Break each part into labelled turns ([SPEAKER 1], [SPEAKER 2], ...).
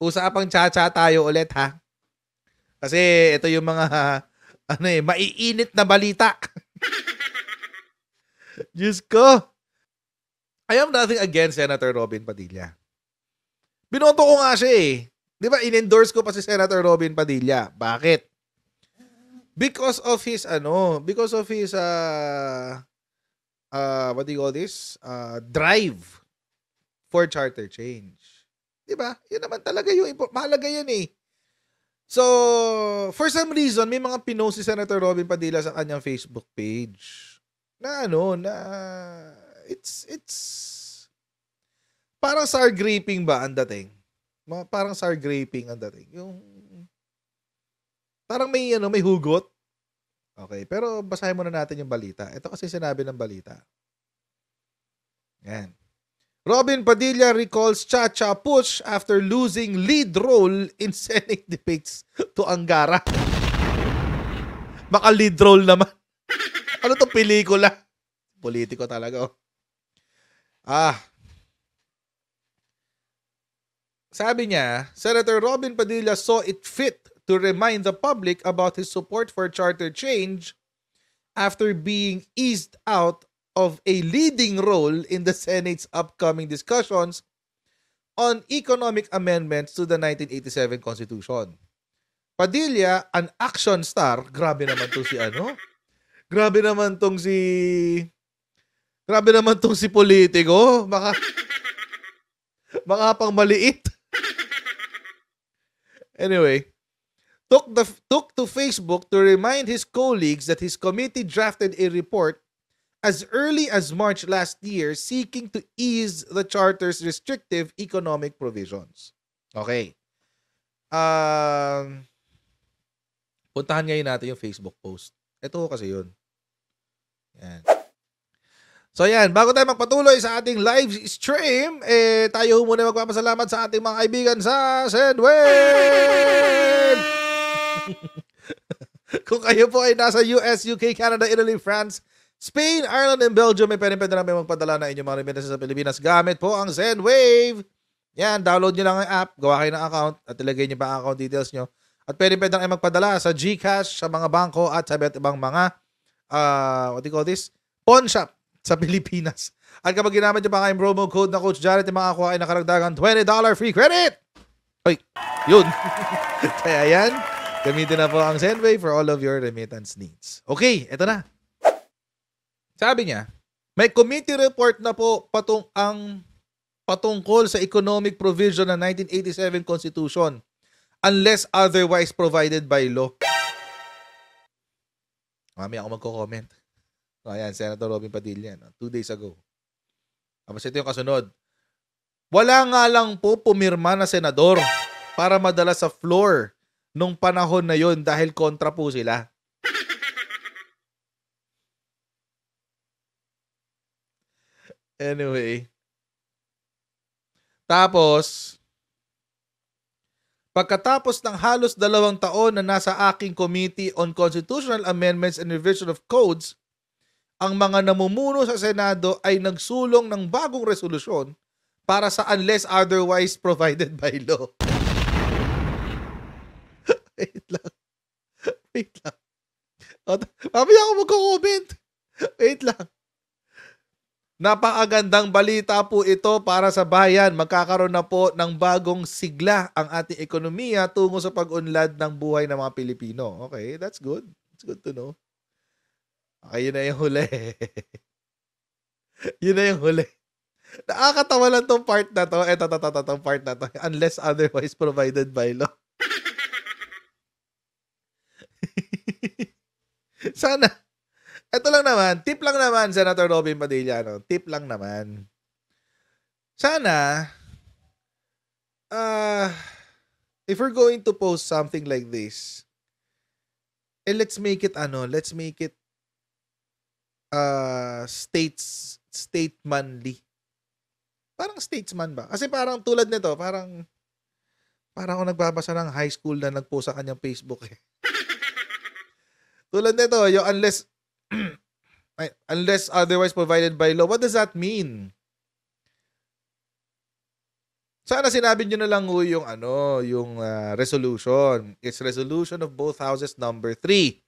[SPEAKER 1] usapang cha-cha tayo ulit ha. Kasi ito yung mga maiinit na balita. Diyos ko. I have nothing against Senator Robin Padilla. Binoto ko nga siya eh. Di ba, in-endorse ko pa si Senator Robin Padilla. Bakit? Because of his, what do you call this? Drive for charter change. Di ba? Yun naman talaga yung, mahalaga yan eh. So, for some reason, may mga pinost si Senator Robin Padilla sa kanyang Facebook page. It's parang sour graping ba ang dating? Parang sour graping ang dating. Yung parang may hugot. Okay, pero basahin muna natin yung balita. Ito kasi sinabi ng balita. Yan. Robin Padilla recalls Cha-Cha push after losing lead role in Senate debates to Angara. Baka lead role naman. Ano to, pelikula? Politiko talaga. Sabi niya, Senator Robin Padilla saw it fit to remind the public about his support for charter change after being eased out of a leading role in the Senate's upcoming discussions on economic amendments to the 1987 Constitution. Padilla, an action star, grabe naman tong si politiko, baka pang maliit. Anyway, took to Facebook to remind his colleagues that his committee drafted a report as early as March last year seeking to ease the charter's restrictive economic provisions. Okay. Puntahan ngayon natin yung Facebook post. Ito kasi yun. Yan. So yan, bago tayo magpatuloy sa ating live stream, tayo muna magpapasalamat sa ating mga kaibigan sa Sendwave! Kung kayo po ay nasa US, UK, Canada, Italy, France, Spain, Ireland, and Belgium, may pwede namin magpadala na inyong mga remittances sa Pilipinas gamit po ang Sendwave. Yan, download nyo lang ang app, gawa kayo ng account, at ilagay nyo pa ang account details nyo. At pwede na kayo magpadala sa GCash, sa mga bangko, at sa ibang mga, pawn shop sa Pilipinas. At kapag ginamit nyo pa kayong promo code na Coach Jared, makakakuha ay nakaragdagang $20 free credit. Hoy, yun. Kaya yan, gamitin na po ang Sendwave for all of your remittance needs. Okay, eto na. Sabi niya, may committee report na po patungkol sa economic provision ng 1987 Constitution unless otherwise provided by law. Mamaya ako magko-comment. Ayan, Senator Robin Padilla, 2 days ago. Tapos ito yung kasunod. Wala nga lang po pumirma na senador para madala sa floor nung panahon na yon dahil kontra po sila. Anyway. Tapos, pagkatapos ng halos 2 taon na nasa aking Committee on Constitutional Amendments and Revision of Codes, ang mga namumuno sa Senado ay nagsulong ng bagong resolusyon para sa unless otherwise provided by law. Wait lang. Mamaya ako magko-comment. Wait lang. Napakagandang balita po ito para sa bayan. Magkakaroon na po ng bagong sigla ang ating ekonomiya tungo sa pag-unlad ng buhay ng mga Pilipino. Okay, that's good. It's good to know. Okay, yun na yung huli. Yun na yung huli. Nakakatawa lang tong part na to. Tong part na to. Unless otherwise provided by law. Sana. Ito lang naman. Tip lang naman, Senator Robin Padilla. No? Tip lang naman. Sana, if we're going to post something like this, let's make it statesmanly. Parang statesman ba? Kasi parang tulad nito, parang ako nagbabasa ng high school na nagpost sa kanyang Facebook eh. Tulad nito, yung unless otherwise provided by law. What does that mean? Sana sinabi niyo na lang ho yung ano, yung resolution. It's resolution of both houses number 3.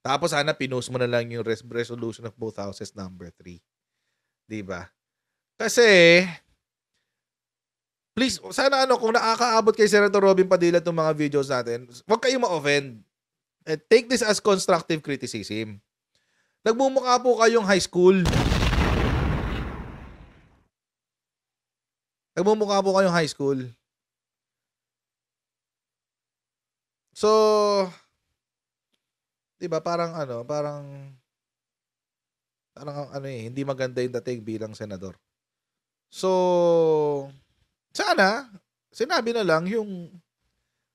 [SPEAKER 1] Tapos sana pinost mo na lang yung resolution of both houses number 3. 'Di ba? Kasi please, sana ano, kung nakakaabot kay Senator Robin Padilla itong mga videos natin, huwag kayong ma-offend. Take this as constructive criticism. Nagmumukha po kayong high school. Nagmumukha po kayong high school. So, 'di ba parang ano, parang ano hindi maganda yung dating bilang senador. So, sana sinabi na lang yung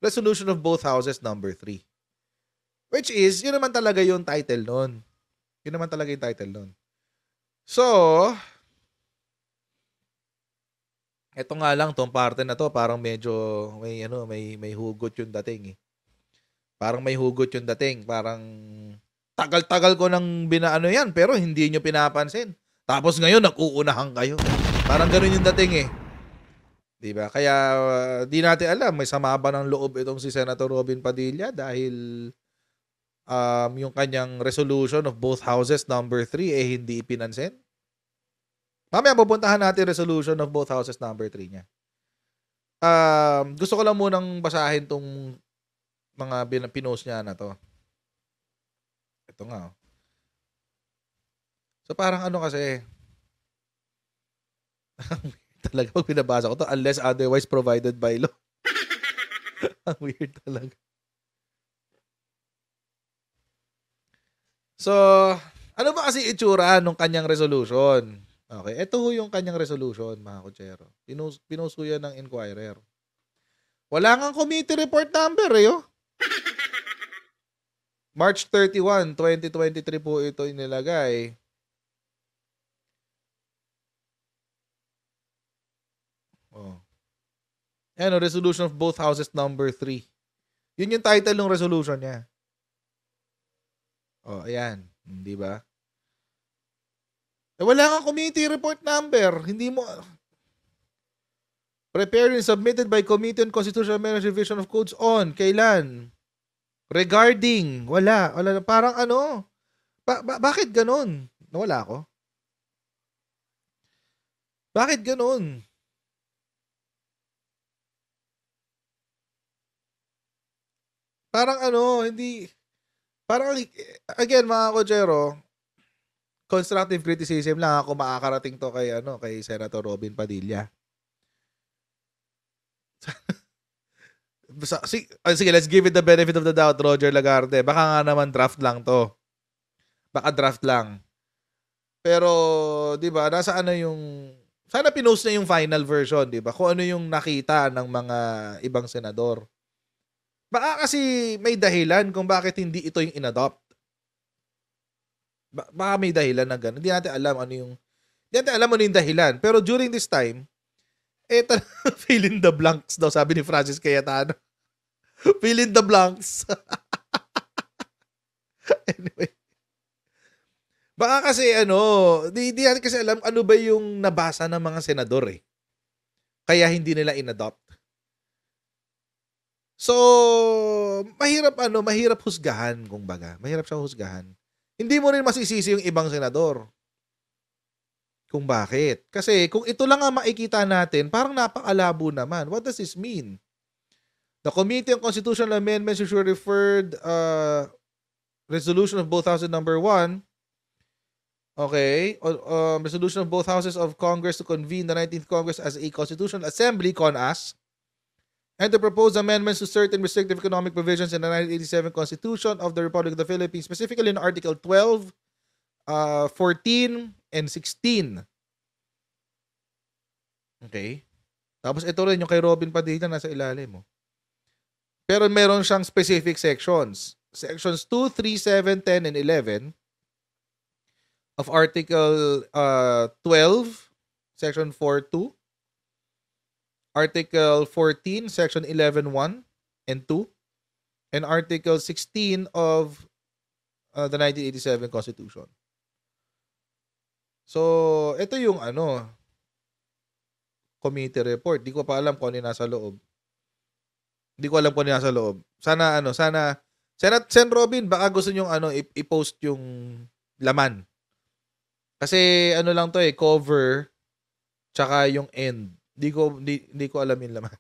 [SPEAKER 1] resolution of both houses number 3. Which is, yun naman talaga yung title nun. Yun naman talaga yung title nun. So, eto nga lang, tong parte na to, parang medyo may hugot yung dating eh. Parang may hugot yung dating. Parang tagal-tagal ko nang binaano yan, pero hindi nyo pinapansin. Tapos ngayon, nag-uunahan kayo. Parang ganun yung dating eh. Diba? Kaya di natin alam, may sama ba ng loob itong si Senator Robin Padilla dahil yung kanyang resolution of both houses number 3 eh hindi ipinansin. Mamaya pupuntahan natin resolution of both houses number 3 niya. Gusto ko lang munang basahin tong mga pinost niya na to. Ito nga. So parang ano kasi talaga pag binabasa ko to, unless otherwise provided by law. Ang weird talaga. So, ano ba kasi itsura nung kanyang resolution? Okay, ito ho yung kanyang resolution, mga kutsero. Pinuso yan ng Inquirer. Wala ngang committee report number eh, oh. March 31, 2023 po ito inilagay. Oh. Ano, resolution of both houses number 3. Yun yung title ng resolution niya. Oh, ayan. Di ba? Wala kang committee report number. Hindi mo... Prepared and submitted by Committee on Constitutional Amendments Revision of Codes on. Kailan? Regarding. Wala. Parang ano? Bakit ganun? Nawala ako. Bakit ganun? Parang ano, hindi... Parang, again, mga kochero, constructive criticism lang ako makakarating to kay Senator Robin Padilla. Sige, let's give it the benefit of the doubt, Roger Lagarde. Baka nga naman draft lang to. Baka draft lang. Pero, di ba, nasa ano yung... Sana pinost na yung final version, di ba? Kung ano yung nakita ng mga ibang senador. Baka kasi may dahilan kung bakit hindi ito yung inadopt. Baka may dahilan na gano'n. Hindi natin alam ano yung dahilan. Pero during this time, fill in the blanks daw, sabi ni Francis Cayetano. Fill in the blanks. Anyway. Baka kasi di natin kasi alam ano ba yung nabasa ng mga senador eh. Kaya hindi nila inadopt. So, mahirap husgahan, kumbaga. Mahirap siyang husgahan. Hindi mo rin masisisi yung ibang senador. Kung bakit. Kasi kung ito lang ang makikita natin, parang napakalabo naman. What does this mean? The Committee on Constitutional Amendments which were referred resolution of both houses number 1. Okay. Resolution of both houses of Congress to convene the 19th Congress as a Constitutional Assembly, CONAS. And to propose amendments to certain restrictive economic provisions in the 1987 Constitution of the Republic of the Philippines, specifically in Article 12, 14, and 16. Okay? Tapos ito rin yung kay Robin Padilla nasa ilalim mo. Pero meron siyang specific sections. Sections 2, 3, 7, 10, and 11 of Article 12, Section 4.2. Article 14, Section 11.1 and 2, and Article 16 of the 1987 Constitution. So, ito yung committee report. Di ko pa alam kung ano yung nasa loob. Hindi ko alam kung ano yung nasa loob. Sana Sen Robin, baka gusto nyong i-post yung laman. Kasi ano lang to cover tsaka yung end. Di ko alam yung laman.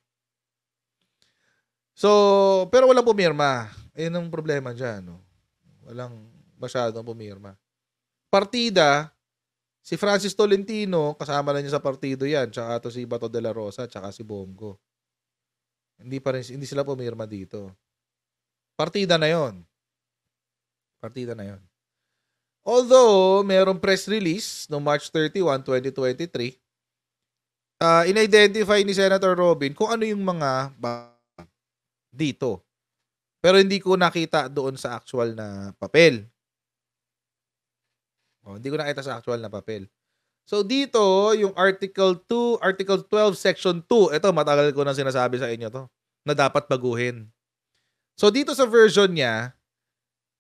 [SPEAKER 1] So, pero walang pumirma. Ayun ang problema dyan. No? Walang masyadong pumirma. Partida, si Francis Tolentino, kasama na niya sa partido yan, tsaka to si Bato de la Rosa, tsaka si Bongo. Hindi sila pumirma dito. Partida na yon. Although, mayroong press release no March 31, 2023, in-identify ni Senator Robin kung ano yung mga dito. Pero hindi ko nakita doon sa actual na papel. Hindi ko nakita sa actual na papel. So dito, yung Article 2, Article 12, Section 2, ito matagal ko na sinasabi sa inyo to, na dapat baguhin. So dito sa version niya,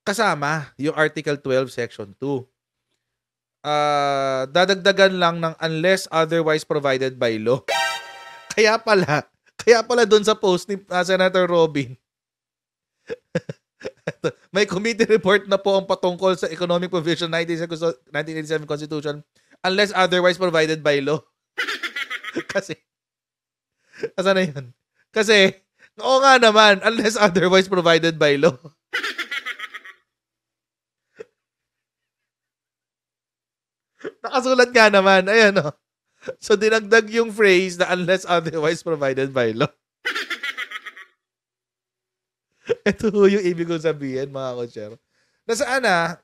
[SPEAKER 1] kasama yung Article 12, Section 2. Dadagdagan lang ng unless otherwise provided by law. Kaya pala doon sa post ni Senator Robin, may committee report na po ang patungkol sa Economic Provision 1987 Constitution unless otherwise provided by law. Kasi, asa na yun? Kasi, oo nga naman, unless otherwise provided by law. Nakasulat nga naman, ayan o. So, dinagdag yung phrase na unless otherwise provided by law. Ito yung ibig kong sabihin, mga kotsero. Sana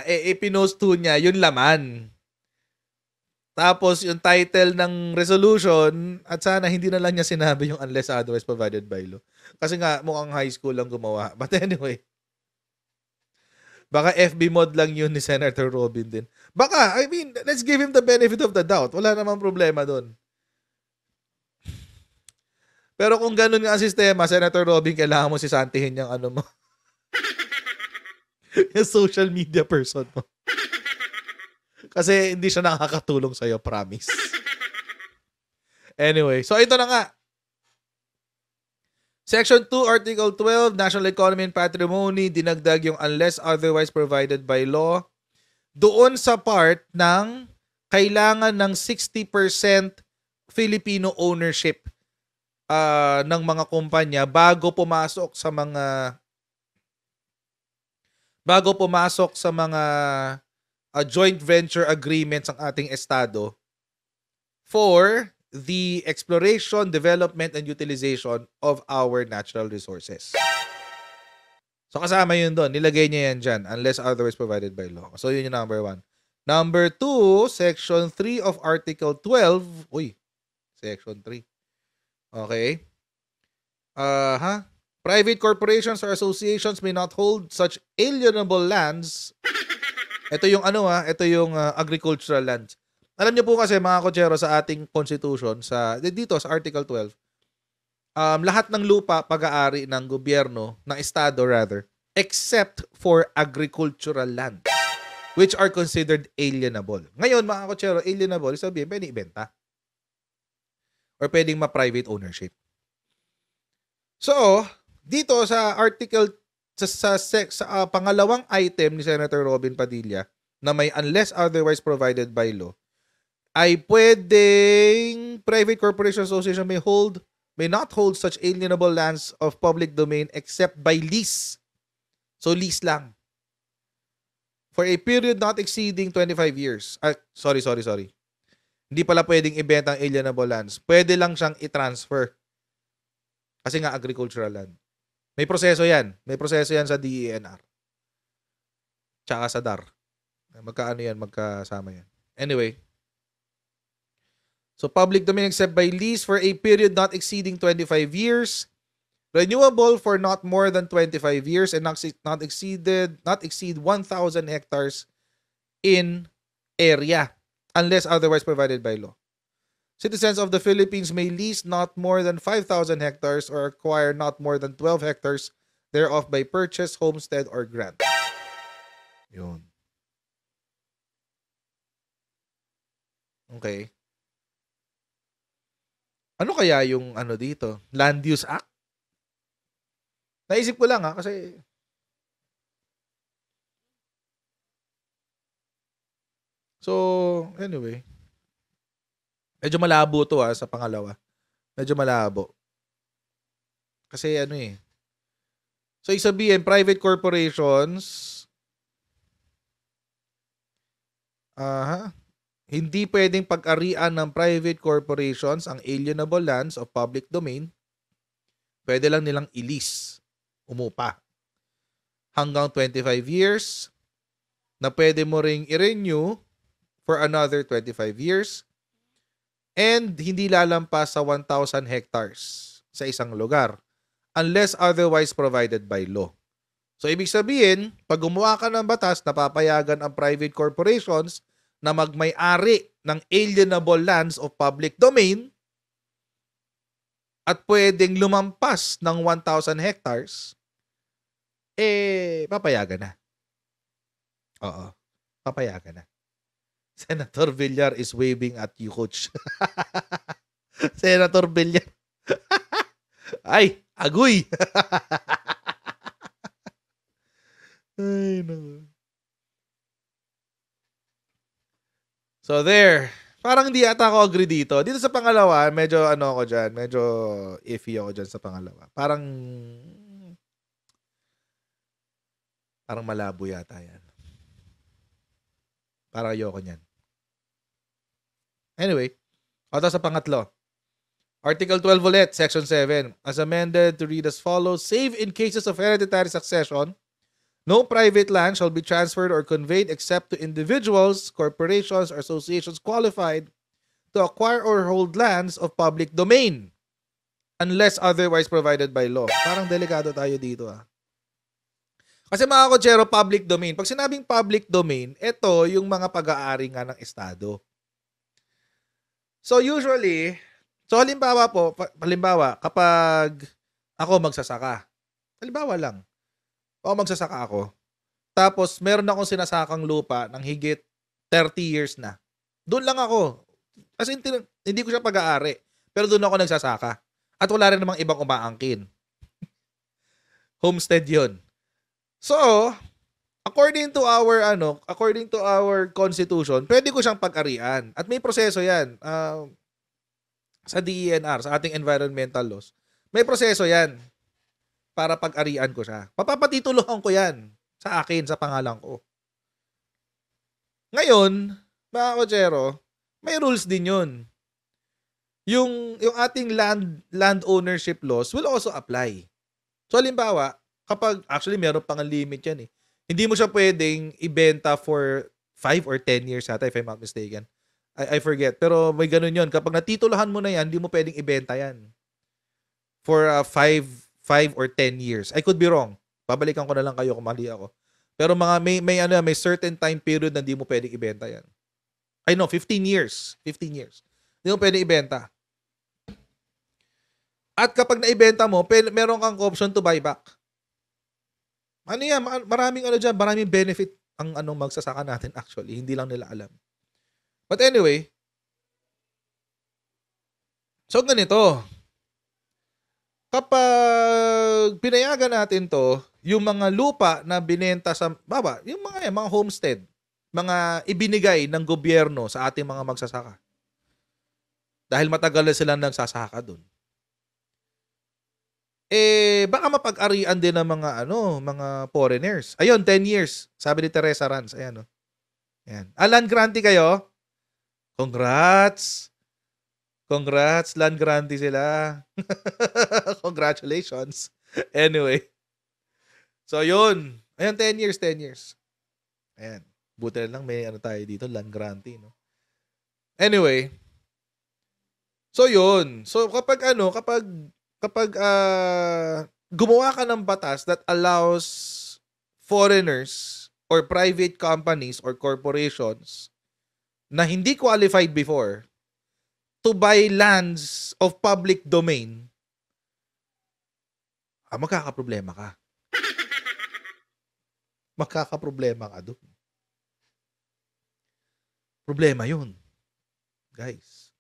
[SPEAKER 1] ipinost niya yung laman. Tapos yung title ng resolution, at sana hindi na lang niya sinabi yung unless otherwise provided by law. Kasi nga, mukhang high school lang gumawa. But anyway, baka FB mod lang yun ni Senator Robin din. Baka, let's give him the benefit of the doubt. Wala namang problema doon. Pero kung ganun nga ang sistema, Senator Robin, kailangan mo sisantihin yung mo. Yung social media person mo. Kasi hindi siya nakakatulong sa'yo, promise. Anyway, so ito na nga. Section 2, Article 12, National Economy and Patrimony, dinagdag yung unless otherwise provided by law. Doon sa part ng kailangan ng 60% Filipino ownership ng mga kumpanya bago pumasok sa mga joint venture agreements ng ating estado for the exploration, development, and utilization of our natural resources. So kasama yun doon. Nilagay niya yan dyan unless otherwise provided by law. So yun yung number 1. Number 2, Section 3 of Article 12. Section 3. Okay. Private corporations or associations may not hold such alienable lands. Ito yung ito yung agricultural lands. Alam niyo po kasi mga kotsero sa ating constitution dito sa Article 12, lahat ng lupa pag-aari ng gobyerno, ng estado rather, except for agricultural lands which are considered alienable. Ngayon mga kotsero, alienable sabihin pwedeng ibenta or pwedeng ma-private ownership. So, dito sa article sa pangalawang item ni Senator Robin Padilla na may unless otherwise provided by law, ay pwedeng private corporation association may not hold such alienable lands of public domain except by lease. So, lease lang. For a period not exceeding 25 years. Sorry. Hindi pala pwedeng ibenta ang alienable lands. Pwede lang siyang i-transfer. Kasi nga agricultural land. May proseso yan. May proseso yan sa DENR. Tsaka sa DAR. Magkasama yan. Anyway. So, public domain except by lease for a period not exceeding 25 years. Renewable for not more than 25 years and not exceed 1,000 hectares in area unless otherwise provided by law. Citizens of the Philippines may lease not more than 5,000 hectares or acquire not more than 12 hectares thereof by purchase, homestead, or grant. Yun. Okay. Ano kaya yung ano dito? Land Use Act? Naisip ko lang kasi so anyway, medyo malabo to sa pangalawa. Medyo malabo. Kasi ano So isabihin private corporations hindi pwedeng pag-arian ng private corporations ang alienable lands of public domain. Pwede lang nilang i-lease, umupa. Hanggang 25 years na pwede mo ring i-renew for another 25 years and hindi lalampas sa 1,000 hectares sa isang lugar unless otherwise provided by law. So, ibig sabihin, pag gumawa ka ng batas, napapayagan ang private corporations na magmay-ari ng alienable lands of public domain at pwedeng lumampas ng 1,000 hectares, papayagan na. Oo, papayagan na. Senator Villar is waving at you, Coach. Senator Villar. Ay, agoy. Ay, no. So there. Parang hindi ata ako agree dito. Dito sa pangalawa, medyo ano ako dyan. Medyo iffy ako dyan sa pangalawa. Parang malabo yata yan. Parang ayoko niyan. Anyway, ito sa pangatlo. Article 12 ulit, Section 7. As amended to read as follows, save in cases of hereditary succession, no private land shall be transferred or conveyed except to individuals, corporations, or associations qualified to acquire or hold lands of public domain unless otherwise provided by law. Parang delikado tayo dito Kasi mga kotsero, public domain. Pag sinabing public domain, ito yung mga pag-aari nga ng Estado. So usually, halimbawa, kapag ako magsasaka, halimbawa lang, magsasaka ako, tapos meron akong sinasakang lupa ng higit 30 years na. Doon lang ako. As in, hindi ko siya pag-aari. Pero doon ako nagsasaka. At wala rin namang ibang umaangkin. Homestead yun. So, according to our constitution, pwede ko siyang pag-arian. At may proseso yan. Sa DENR, sa ating environmental laws, may proseso yan para pag-arian ko siya. Papapatituluhan ko yan sa akin, sa pangalan ko. Ngayon, mga kotsero, may rules din yun. Yung ating land ownership laws will also apply. So, halimbawa, actually meron pang limit yan Hindi mo siya pwedeng ibenta for 5 or 10 years if I'm not mistaken. I forget. Pero may ganun yun. Kapag natitulahan mo na yan, hindi mo pwedeng ibenta yan. For 5 or 10 years. I could be wrong. Babalikan ko na lang kayo kung mali ako. Pero may certain time period na hindi mo pwedeng ibenta yan. I know, 15 years. 15 years. Hindi mo pwedeng ibenta. At kapag naibenta mo, meron kang option to buy back. Ano yan? Maraming benefit ang magsasaka natin actually. Hindi lang nila alam. But anyway, so ganito. Kapag pinayagan natin to, yung mga lupa na binenta sa yung mga homestead, mga ibinigay ng gobyerno sa ating mga magsasaka. Dahil matagal na silang nagsasaka doon. Baka mapag-arian din ng mga foreigners. Ayun, 10 years. Sabi ni Teresa Ranz. Ayan, Ayan. Land grantee kayo? Congrats, land grantee sila. Congratulations. Anyway. So, yun. Ayan, 10 years. Ayan. Buti na lang may tayo dito, land grantee, no? Anyway. So, yun. So, kapag gumawa ka ng batas that allows foreigners or private companies or corporations na hindi qualified before to buy lands of public domain, magkakaproblema ka. Magkakaproblema ka doon. Problema yun. Guys.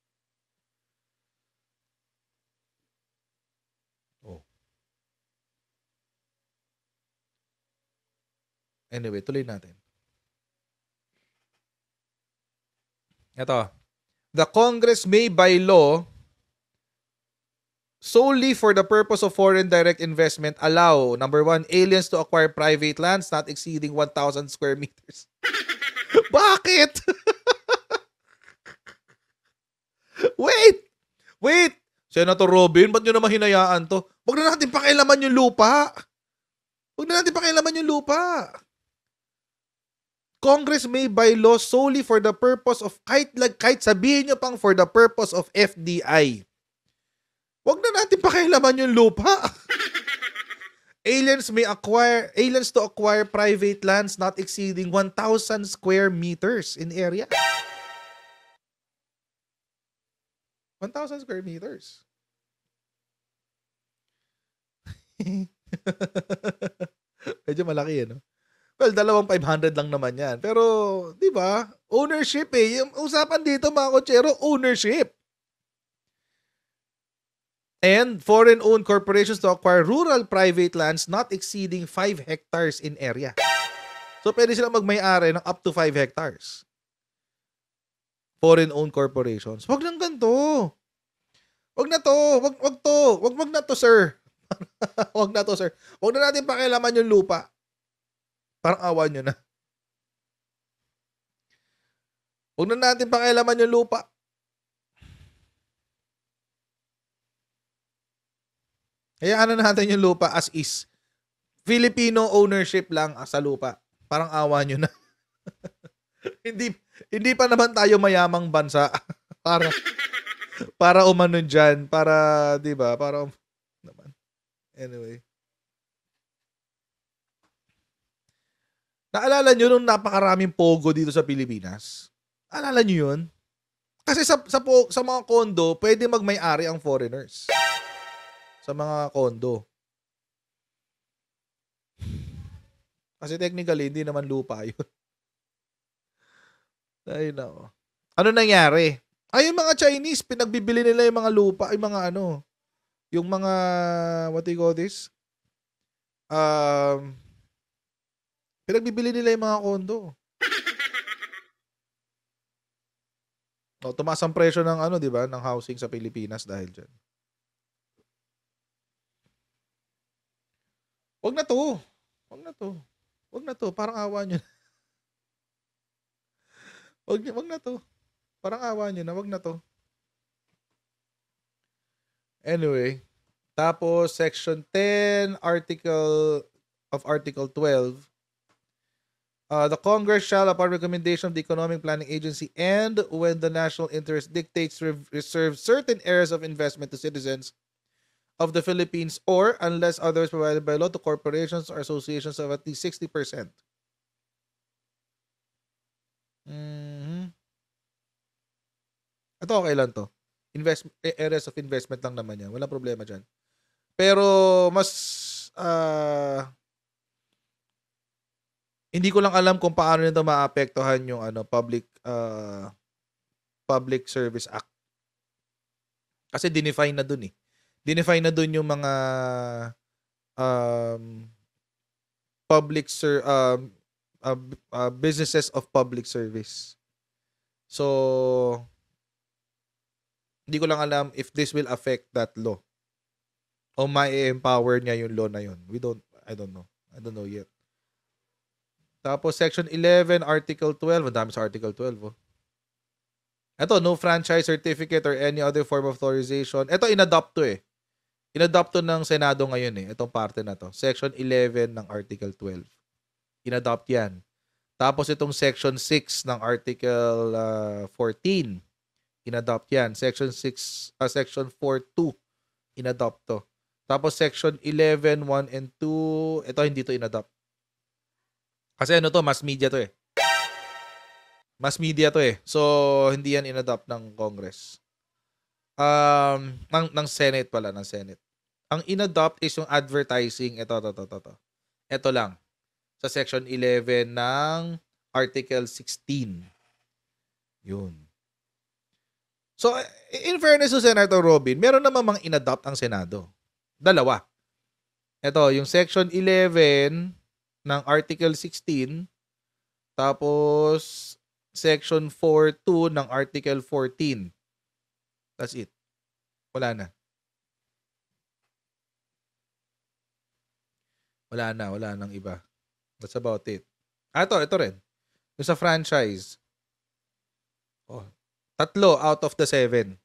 [SPEAKER 1] Oh. Anyway, tuloy natin. Ito. The Congress may by law solely for the purpose of foreign direct investment allow, number 1, aliens to acquire private lands not exceeding 1,000 square meters. Bakit? Wait! Senator Robin, ba't nyo naman hinayaan to? Huwag na natin pakialaman yung lupa. Congress may by law solely for the purpose of, kahit sabihin nyo pang for the purpose of FDI. Huwag na natin pakialaman yung lupa. Aliens to acquire private lands not exceeding 1,000 square meters in area. 1,000 square meters. Medyo malaki, no? Well, 2,500 lang naman yan. Pero, di ba? Ownership eh. Yung usapan dito, mga kotsero, ownership. And foreign-owned corporations to acquire rural private lands not exceeding 5 hectares in area. So, pwede sila magmay-ari ng up to 5 hectares. Foreign-owned corporations. Wag lang ganito. Wag na to. Wag na to, sir. Wag na to, sir. Wag na natin pakialaman yung lupa. Parang awa nyo na. Wag na natin pakialaman yung lupa. Kaya ano natin yung lupa as is. Filipino ownership lang sa lupa. Parang awa nyo na. Hindi pa naman tayo mayamang bansa. para umano dyan. Para, di ba? Para naman. Anyway. Naalala nyo nung napakaraming pogo dito sa Pilipinas? Alala nyo yun? Kasi sa mga kondo, pwede magmay-ari ang foreigners. Sa mga kondo. Kasi technically, hindi naman lupa yun. Ay, no. Ano nangyari? Ay, yung mga Chinese, pinagbibili nila yung mga lupa, yung mga yung mga, what do you call this? Pinagbibili nila yung mga kondo. Tumaas ang presyo ng di ba, ng housing sa Pilipinas dahil diyan. Wag na to. Parang awa niyo. Wag na to. Parang awa niyo na, wag na to. Anyway, tapos section 10, Article 12. The Congress shall, upon recommendation of the Economic Planning Agency and when the national interest dictates, reserve certain areas of investment to citizens of the Philippines or, unless otherwise provided by law, to corporations or associations of at least 60%. Ito okay lang to. Areas of investment lang naman yan. Walang problema dyan. Pero, mas hindi ko lang alam kung paano nito maapektuhan yung Public Service Act. Kasi dinefine na dun eh. Dinefine na dun yung mga businesses of public service. So, hindi ko lang alam if this will affect that law. O ma-empower niya yung law na yun. I don't know. I don't know yet. Tapos Section 11, Article 12. Ang dami sa Article 12. Oh. Ito, no franchise certificate or any other form of authorization. Ito, inadopt to eh. Inadopt to ng Senado ngayon eh. Itong parte na to. Section 11 ng Article 12. Inadopt yan. Tapos itong Section 6 ng Article 14. Inadopt yan. Section 4.2. Inadopt to. Tapos Section 11, 1 and 2. Ito, hindi to inadopt. Kasi mass media to eh. Mass media to eh. So, hindi yan inadopt ng Congress. Ng Senate pala, ng Senate. Ang inadopt is yung advertising. Ito lang. Sa Section 11 ng Article 16. Yun. So, in fairness to Senator Robin, meron naman mang inadopt ang Senado. Dalawa. Ito, yung Section 11 ng Article 16, tapos Section 4.2 ng Article 14. That's it. Wala na. Wala nang iba. That's about it. Ito rin. Yung sa franchise. Oh, 3 out of the 7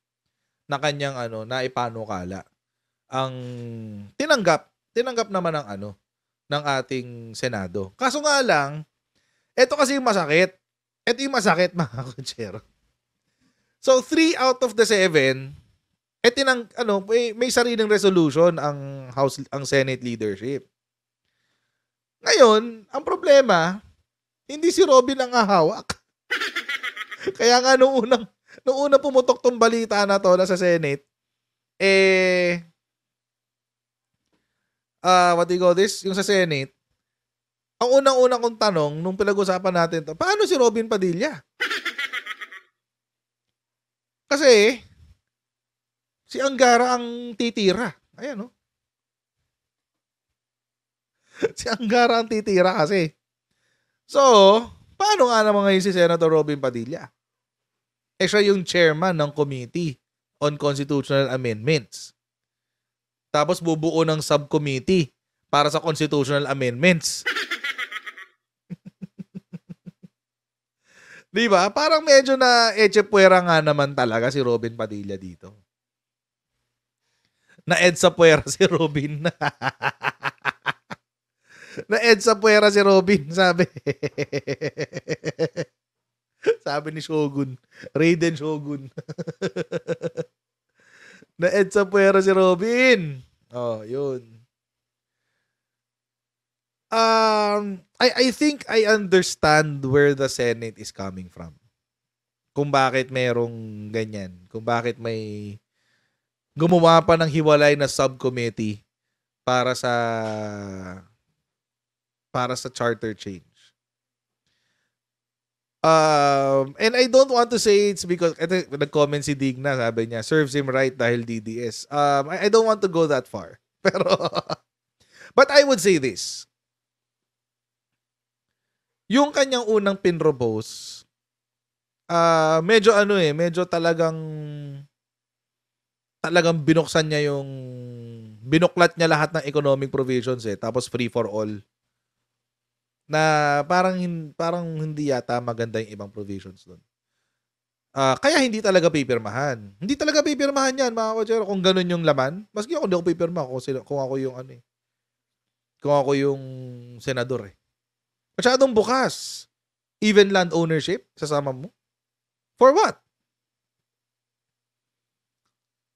[SPEAKER 1] na kanyang naipanukala. Ang tinanggap naman ng ating Senado. Kaso nga lang, ito kasi yung masakit. Ito yung masakit, mga kutsero. So 3 out of the 7 may sariling resolution ang Senate leadership. Ngayon, ang problema, hindi si Robin ang hahawak. Kaya nga nung unang pumutok tong balita na to na sa Senate, what do you call this? Yung sa Senate, ang unang-unang kong tanong nung pinag-usapan natin to, paano si Robin Padilla? Kasi, si Angara ang titira. Ayan, no? Si Angara ang titira kasi. So, paano nga naman ngayon si Senator Robin Padilla? Siya yung chairman ng Committee on Constitutional Amendments. Tapos bubuo ng subcommittee para sa constitutional amendments. Diba? Parang medyo na echepuera nga naman talaga si Robin Padilla dito. Na EDSA puwera si Robin. Na EDSA puwera si Robin, sabi. Sabi ni Shogun. Raiden Shogun. Na EDSA puwera si Robin. Oh, yun. I think I understand where the Senate is coming from. Kung bakit merong ganyan. Kung bakit may gumawa pa ng hiwalay na subcommittee para sa charter change. And I don't want to say it's because nag-comment si Digna, sabi niya, serves him right dahil DDS. I don't want to go that far. Pero but I would say this. Yung kanyang unang pinropose, medyo medyo talagang binuksan niya binuklat niya lahat ng economic provisions tapos free for all. Na parang hindi yata maganda yung ibang provisions doon. Kaya hindi talaga pipirmahan. Hindi talaga pipirmahan yan, mga kotsero, kung ganun yung laman. Maski ako hindi ako pipirma kung ako yung kung ako yung senador Masyadong bukas. Even land ownership, sasama mo. For what?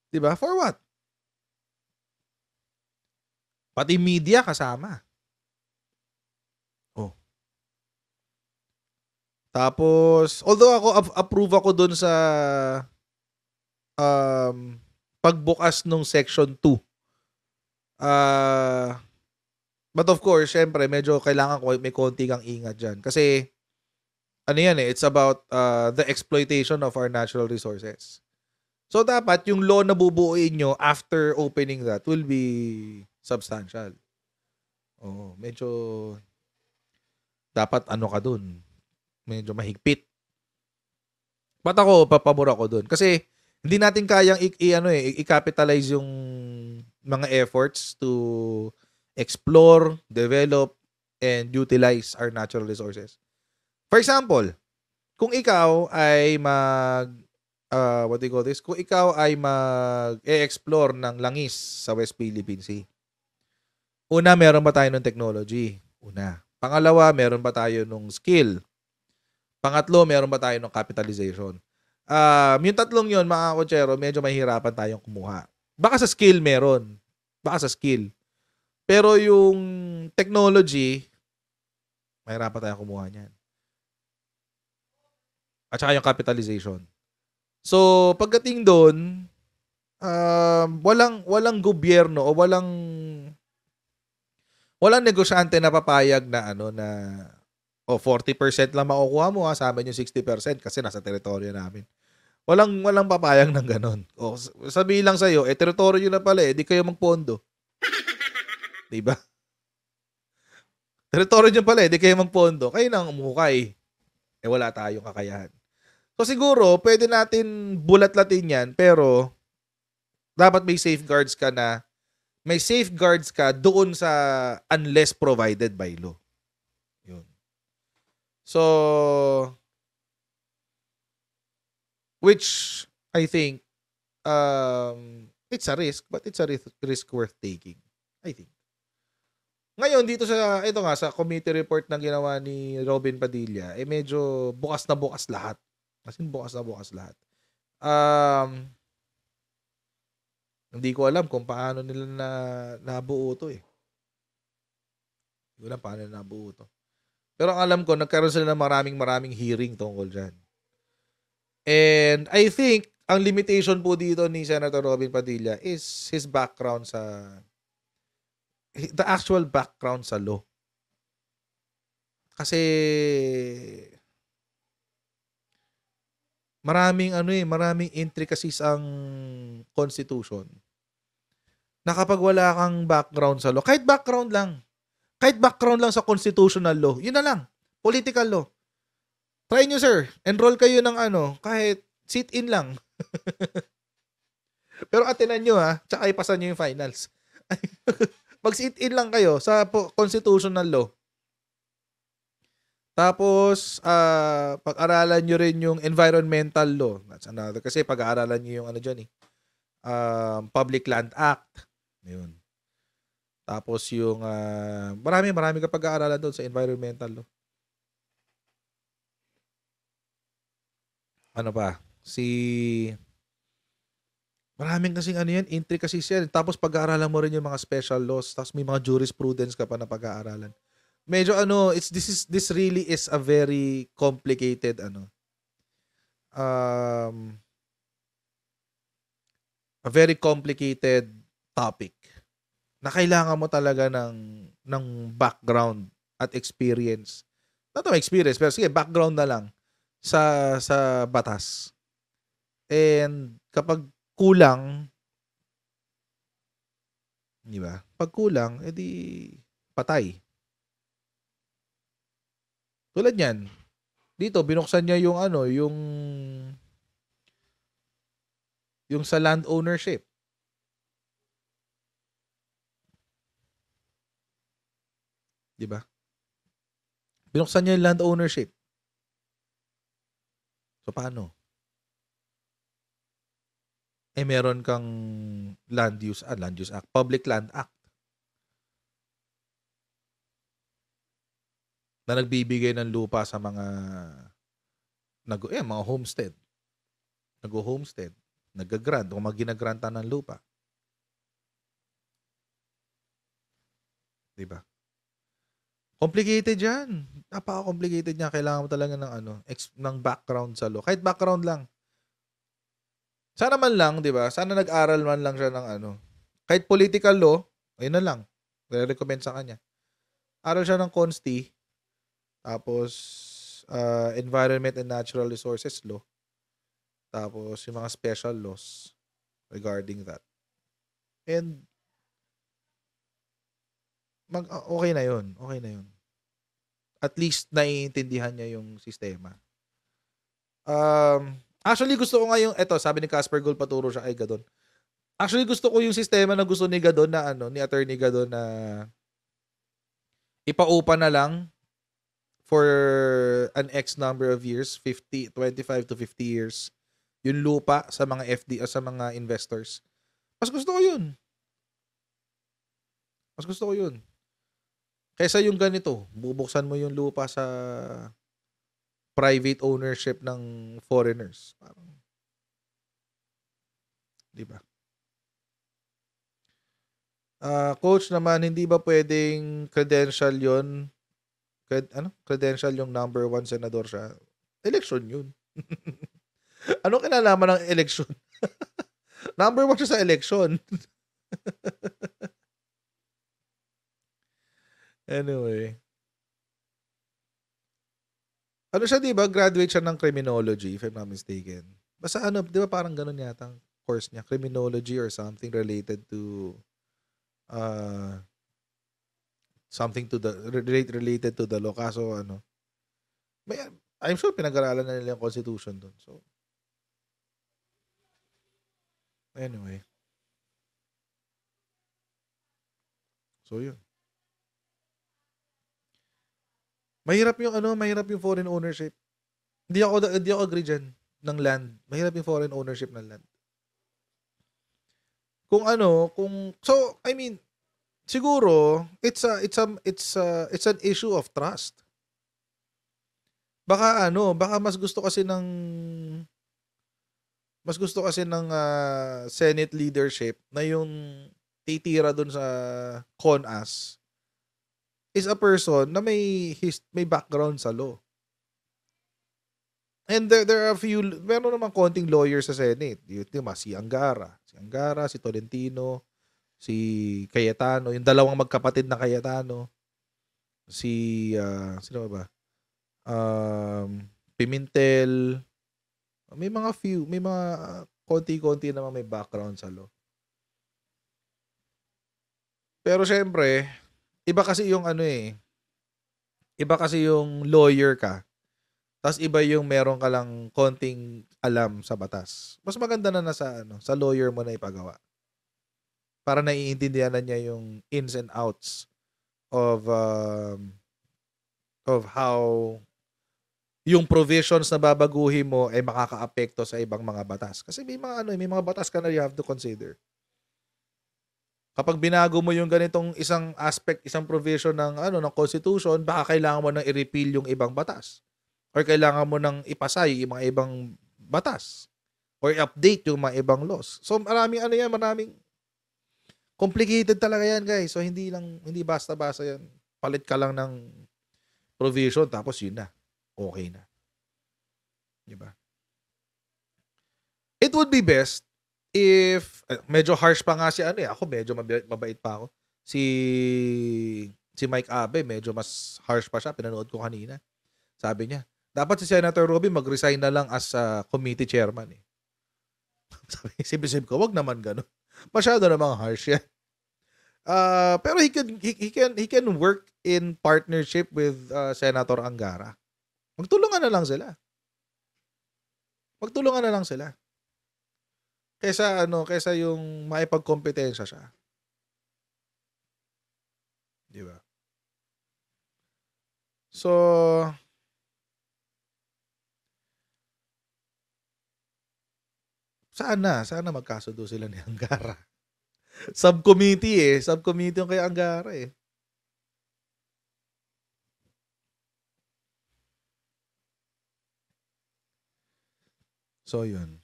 [SPEAKER 1] Diba? For what? Pati media kasama. Oh. Tapos, although ako approve ako dun sa pagbukas nung section 2. But of course, syempre, medyo kailangan ko may konti kang ingat dyan. Kasi, it's about the exploitation of our natural resources. So, dapat yung law na bubuuin nyo after opening that will be substantial. Oh, medyo dapat ka dun. Medyo mahigpit. But ako, papabor ako dun. Kasi, hindi natin kayang i-capitalize yung mga efforts to explore, develop, and utilize our natural resources. For example, kung ikaw ay kung ikaw ay mag-e-explore ng langis sa West Philippine Sea. Una, meron ba tayo ng technology? Una. Pangalawa, meron ba tayo ng skill? Pangatlo, meron ba tayo ng capitalization? Yung tatlong yun, mga kotsero, medyo mahirapan tayong kumuha. Baka sa skill meron. Baka sa skill. Pero yung technology, mahirapan tayong kumuha niyan. At saka yung capitalization. So, pagdating doon, walang gobyerno o walang negosyante na papayag na 40% lang makukuha mo, sa amin yung 60% kasi nasa teritoryo namin. Walang papayag ng gano'n. O sabihin lang sa'yo, teritoryo nyo na pala di kayo magpondo. 'Di ba? Teritoryo nyo pala di kayo magpondo. Kayo nang umukay. Wala tayong kakayahan. So siguro, pwede natin bulat-latin yan, pero dapat may safeguards ka doon sa unless provided by law. Yun. So, which I think, it's a risk, but it's a risk worth taking. I think. Ngayon, dito sa committee report na ginawa ni Robin Padilla, medyo bukas na bukas lahat. As in, bukas na bukas lahat. Hindi ko alam kung paano nila nabuo to eh. Hindi ko alam paano nila nabuo to. Pero ang alam ko, nagkaroon sila ng maraming hearing tungkol dyan. And I think, ang limitation po dito ni Senator Robin Padilla is his background the actual background sa law. Kasi maraming intricacies ang Constitution. Na kapag wala kang background sa law, kahit background lang sa constitutional law, yun na lang, political law. Try nyo, sir. Enroll kayo ng kahit sit-in lang. Pero atinan nyo tsaka ipasan nyo yung finals. Mag-sit-in lang kayo sa constitutional law. Tapos, pag-aralan nyo rin yung environmental law. That's another. Kasi pag-aaralan nyo yung dyan Public Land Act. Yun. Tapos yung, marami ka pag-aaralan doon sa environmental law. Ano pa? Maraming kasing intricacies yan. Tapos pag-aaralan mo rin yung mga special laws. Tapos may mga jurisprudence ka pa na pag-aaralan. Medyo this really is a very complicated a very complicated topic na kailangan mo talaga ng background at experience. Not experience, pero sige, background na lang sa batas. And kapag kulang, di ba? Pag kulang, edi patay. Tulad niyan. Dito binuksan niya yung yung sa land ownership. Di ba? Binuksan niya yung land ownership. So paano? Meron kang Land Use Act, Public Land Act. Na nagbibigay ng lupa sa mga mga homestead. Nag-homestead, nag-grant, kung ginagranta ng lupa. 'Di ba? Complicated 'yan. Napaka-complicated niya. Kailangan mo talaga ng background sa law. Kahit background lang. Sana man lang, 'di ba? Sana nag-aral man lang siya ng kahit political law, ayun na lang. I-recommend sa kanya. Aral siya ng consti. Tapos, Environment and Natural Resources Law. Tapos, yung mga special laws regarding that. And, okay na yun. Okay na yun. At least, naiintindihan niya yung sistema. Actually, gusto ko nga sabi ni Casper Gold, paturo siya kay Gadon. Actually, gusto ko yung sistema na gusto ni Gadon na ni Attorney Gadon na ipaupa na lang for an X number of years, 25 to 50 years, yung lupa sa mga sa mga investors. Mas gusto ko yun. Kaysa yung ganito, bubuksan mo yung lupa sa private ownership ng foreigners. Parang, di ba? Coach naman, hindi ba pwedeng credential yon? Credential yung number 1 senador siya. Election yun. Ano kinalaman ng election? Number 1 siya sa election. Anyway. Siya, di ba? Graduate siya ng criminology, if I'm not mistaken. Basta ano, 'di ba parang gano'n yata ang course niya, criminology or something related to uh something to the related to the law. Kaso ano, may I'm sure pinag-aralan na nila yung constitution doon. So anyway, so yun. Mahirap yung foreign ownership. Hindi ako agree diyan ng land. Mahirap yung foreign ownership ng land. Kung ano, kung so I mean, siguro it's an issue of trust. Baka ano, baka mas gusto kasi ng Senate leadership na yung titira dun sa CONAS is a person na may background sa law. And there are a few, meron naman konting lawyers sa Senate. Diba, si Angara, si Tolentino, si Cayetano, yung dalawang magkapatid na Cayetano, sino ba? Pimentel, may mga konti-konti naman may background sa law. Pero syempre, iba kasi yung lawyer ka. Tapos iba yung meron ka lang konting alam sa batas. Mas maganda na sa lawyer mo na ipagawa. Para naiintindihan na niya yung ins and outs of how yung provisions na babaguhin mo ay makakaapekto sa ibang mga batas. Kasi may mga batas ka na you have to consider. Kapag binago mo yung ganitong isang aspect, isang provision ng constitution, baka kailangan mo nang i-repeal yung ibang batas. Or kailangan mo nang ipasay yung mga ibang batas. Or i-update yung mga ibang laws. So maraming complicated talaga yan, guys. So hindi basta-basta yan. Palit ka lang ng provision tapos yun na. Okay na. Diba? It would be best if medyo harsh pa nga si ako medyo mabait pa ako. Si Mike Abe medyo mas harsh pa siya, pinanood ko kanina. Sabi niya, dapat si Senator Robin mag-resign na lang as committee chairman eh. Sabi, sip ko, wag naman gano'n. Masyado namang harsh yan. Pero he can work in partnership with Senator Angara. Magtulungan na lang sila. Kaysa yung maipagkompetensya siya. Di ba? So, sana magkasundo sila ni Angara. Subcommittee yung kay Angara eh. So, yun.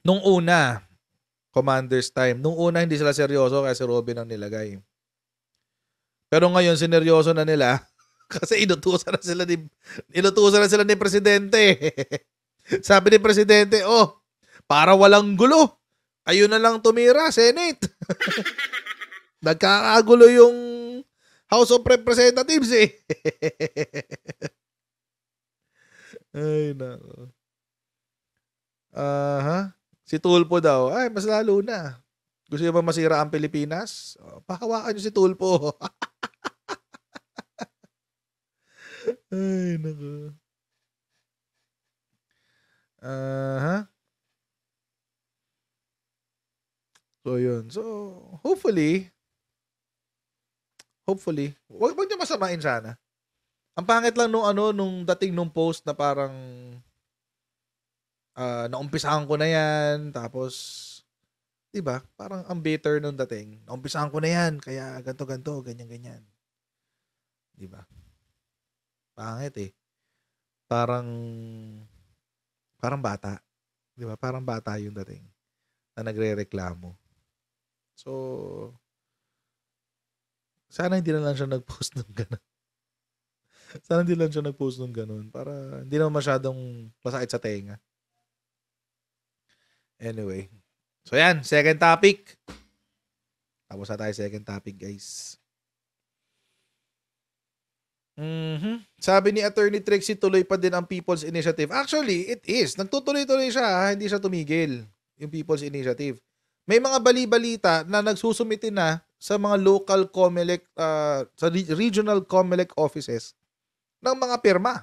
[SPEAKER 1] Nung una, Commander's time. Nung una, hindi sila seryoso kaya si Robin ang nilagay. Pero ngayon, sineryoso na nila kasi inutusan na sila ni Presidente. Sabi ni Presidente, para walang gulo, kayo na lang tumira, Senate. Nagkakagulo yung House of Representatives eh. Ay, nako. Si Tulfo daw, ay, mas lalo na. Gusto niyo ba masira ang Pilipinas? Pahawakan niyo si Tulfo. Ay, nako. So, yun. So, hopefully, wag niyo masamain sana. Ang pangit lang nung dating nung post na parang naumpisahan ko na yan, tapos, di ba? Parang ang bitter nung dating. Naumpisahan ko na yan, kaya ganto, ganyan. Di ba? Pangit eh. Parang bata. Di ba? Parang bata yung dating na nagre-reklamo. So, sana hindi na lang siya nag-post ng gano'n. Para hindi naman masyadong masakit sa tenga. Anyway. So, yan. Second topic. Tapos na tayo second topic, guys. Sabi ni Attorney Trixie, tuloy pa din ang People's Initiative. Actually, it is. Nagtutuloy-tuloy siya, hindi siya tumigil, yung People's Initiative. May mga bali-balita na nagsusumite na sa mga local COMELEC, sa regional COMELEC offices ng mga pirma.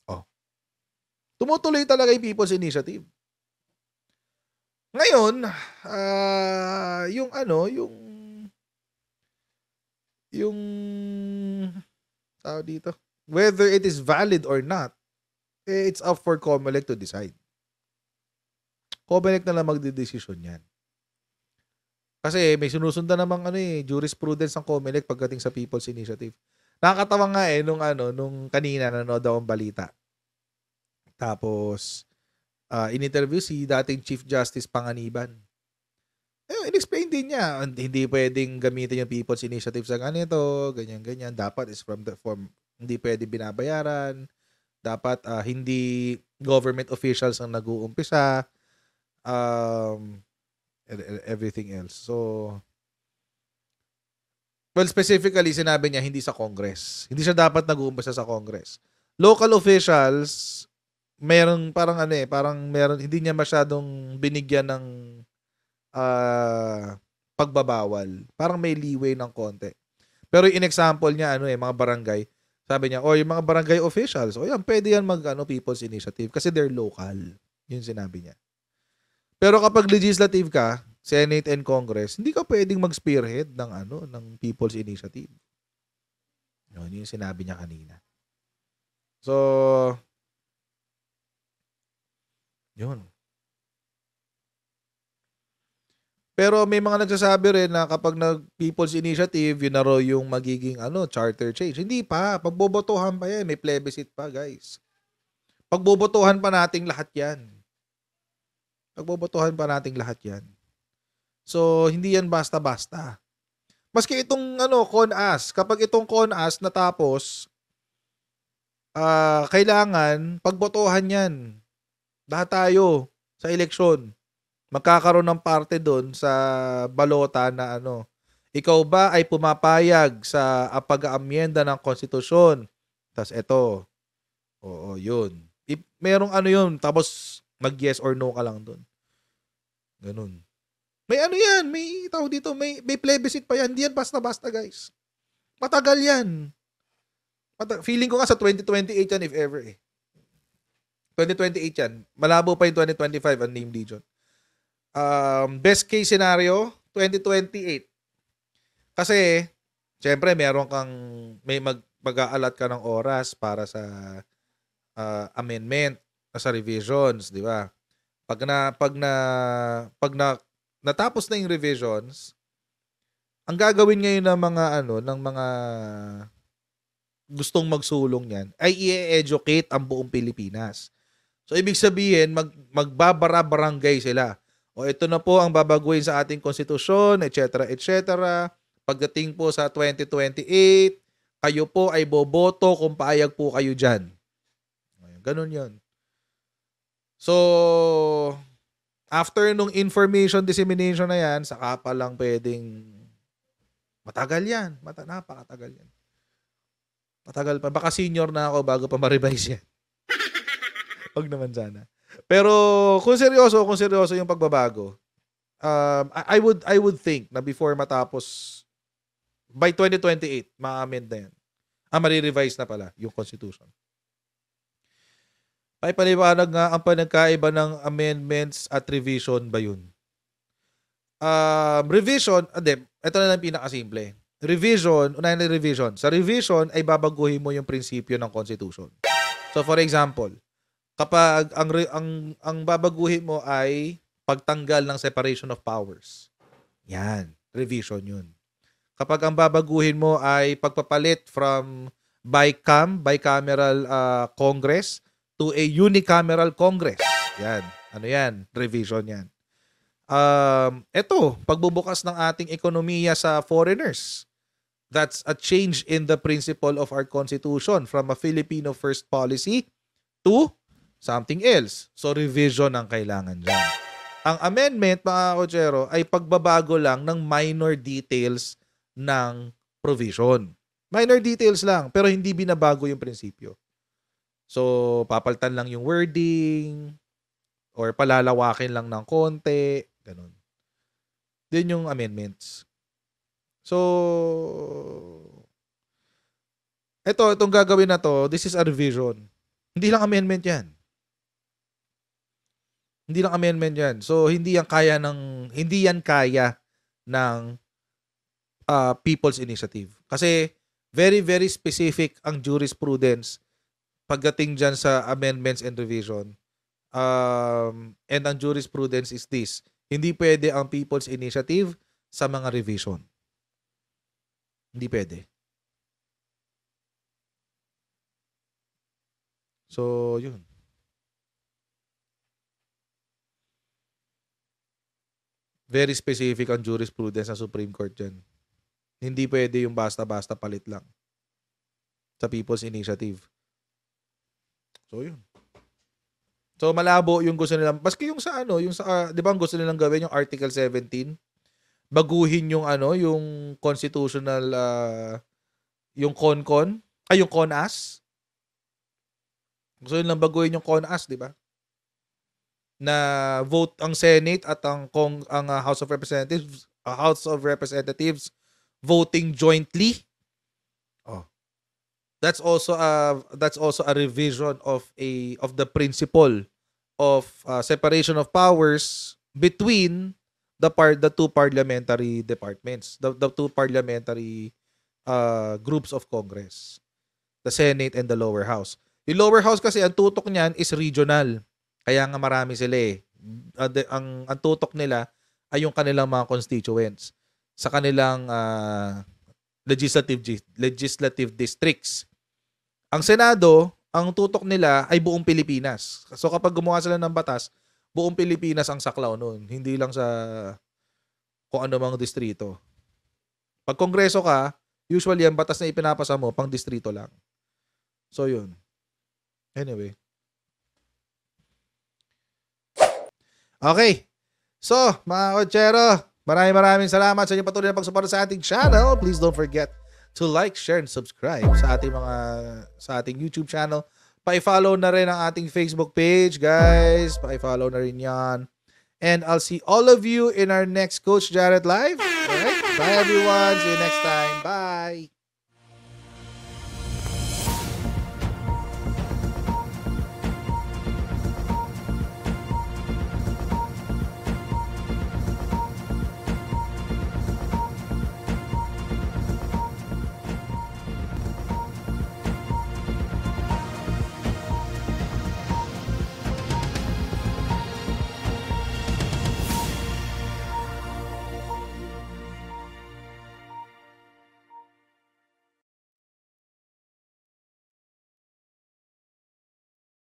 [SPEAKER 1] Oh. Tumutuloy talaga yung People's Initiative. Ngayon, yung tao dito, whether it is valid or not, it's up for COMELEC to decide. COMELEC na lang magdedesisyon yan. Kasi may sinusundan namang jurisprudence ng COMELEC pagdating sa People's Initiative. Nakakatawa nga nung kanina nanood akong balita. Tapos in-interview si dating Chief Justice Panganiban. In-explain din niya, hindi pwedeng gamitin yung People's Initiative sa ganito, ganyan-ganyan. Dapat is from hindi pwedeng binabayaran. Dapat hindi government officials ang nag-uumpisa. Everything else. So, well, specifically, sinabi niya hindi sa Congress. Hindi siya dapat nag-uumpisa sa Congress. Local officials, meron hindi niya masyadong binigyan ng pagbabawal. Parang may leeway ng konti. Pero in example niya, mga barangay, sabi niya, yung mga barangay officials, yan, pwede yan People's Initiative kasi they're local. Yun sinabi niya. Pero kapag legislative ka, Senate and Congress, hindi ka pwedeng mag-spearhead ng People's Initiative. Yun yung sinabi niya kanina. So, yun. Pero may mga nagsasabi rin na kapag People's Initiative, yun na raw yung magiging charter change. Hindi pa. Pagbobotohan pa yan. May plebiscite pa, guys. Pagbobotohan pa nating lahat yan. So, hindi yan basta-basta. Maski itong CONAS, kapag itong CONAS natapos, kailangan pagbotohan yan. Lahat tayo sa eleksyon. Magkakaroon ng parte doon sa balota na ikaw ba ay pumapayag sa pag-aamyenda ng konstitusyon? Tas ito. Oo, yun. Merong yun, tapos mag-yes or no ka lang doon. Ganun. May yan, may tao dito, may plebiscite pa yan. Hindi yan basta-basta, guys. Matagal yan. Feeling ko nga sa 2028 yan if ever 2028 yan. Malabo pa yung 2025 ang name Legion. Best case scenario, 2028. Kasi, syempre, mag-aalat ka ng oras para sa amendment, sa revisions, di ba? Pag natapos na yung revisions, ang gagawin ngayon ng mga gustong magsulong niyan ay i-educate ang buong Pilipinas. So, ibig sabihin, magbabara-barangay sila. O ito na po ang babaguhin sa ating konstitusyon, etc., etc. Pagdating po sa 2028, kayo po ay boboto kung paayag po kayo dyan. Ganun yun. So, after nung information dissemination na yan, saka pa lang pwedeng matagal yan. Napakatagal yan. Matagal pa. Baka senior na ako bago pa ma-revise yan. Huwag naman sana. Pero kung seryoso yung pagbabago, I would think na before matapos, by 2028, ma-amend na yan. Mari-revise na pala yung Constitution. Ay paliwanag nga ang panagkaiba ng amendments at revision ba yun? Revision, ito na lang pinakasimple. Revision. Sa revision ay babaguhin mo yung prinsipyo ng Constitution. So for example, kapag ang babaguhin mo ay pagtanggal ng separation of powers. Yan, revision yun. Kapag ang babaguhin mo ay pagpapalit from bicameral Congress to a unicameral Congress. Yan. Yan? Revision yan. Ito, pagbubukas ng ating ekonomiya sa foreigners. That's a change in the principle of our Constitution from a Filipino first policy to something else. So, revision ang kailangan dyan. Ang amendment, mga kotsero, ay pagbabago lang ng minor details ng provision. Minor details lang, pero hindi binabago yung prinsipyo. So, papalitan lang yung wording or palalawakin lang ng konti, ganun. Din yung amendments. So, itong gagawin na to, this is a revision. Hindi lang amendment yan. Hindi lang amendment yan. So, hindi yan kaya ng People's Initiative. Kasi, very, very specific ang jurisprudence pagdating dyan sa amendments and revision. And ang jurisprudence is this. Hindi pwede ang People's Initiative sa mga revision. Hindi pwede. So, yun. Very specific ang jurisprudence ng Supreme Court dyan. Hindi pwede yung basta-basta palit lang sa People's Initiative. So, yun. So, malabo yung gusto nilang, maski yung sa di ba ang gusto nilang gawin yung Article 17, baguhin yung yung constitutional, yung yung CONAS. Gusto nilang baguhin yung CONAS, di ba? Na vote ang Senate at ang House of Representatives voting jointly. Oh. That's also a revision of the principle of separation of powers between the two parliamentary departments, the two parliamentary groups of Congress, the Senate and the lower house. Yung lower house kasi ang tutok niyan is regional. Kaya nga marami sila eh. Ang tutok nila ay yung kanilang mga constituents sa kanilang legislative districts. Ang Senado, ang tutok nila ay buong Pilipinas. So kapag gumawa sila ng batas, buong Pilipinas ang saklaw noon. Hindi lang sa kung ano mang distrito. Pag kongreso ka, usually ang batas na ipinapasa mo, pang distrito lang. So yun. Anyway. Okay. So, mga kotsero, maraming salamat sa inyong patuloy na pagsuporta sa ating channel. Please don't forget to like, share, and subscribe sa ating YouTube channel. Pa-follow na rin ang ating Facebook page, guys. Pa-follow na rin yan. And I'll see all of you in our next Coach Jared Live. Alright? Bye, everyone. See you next time. Bye.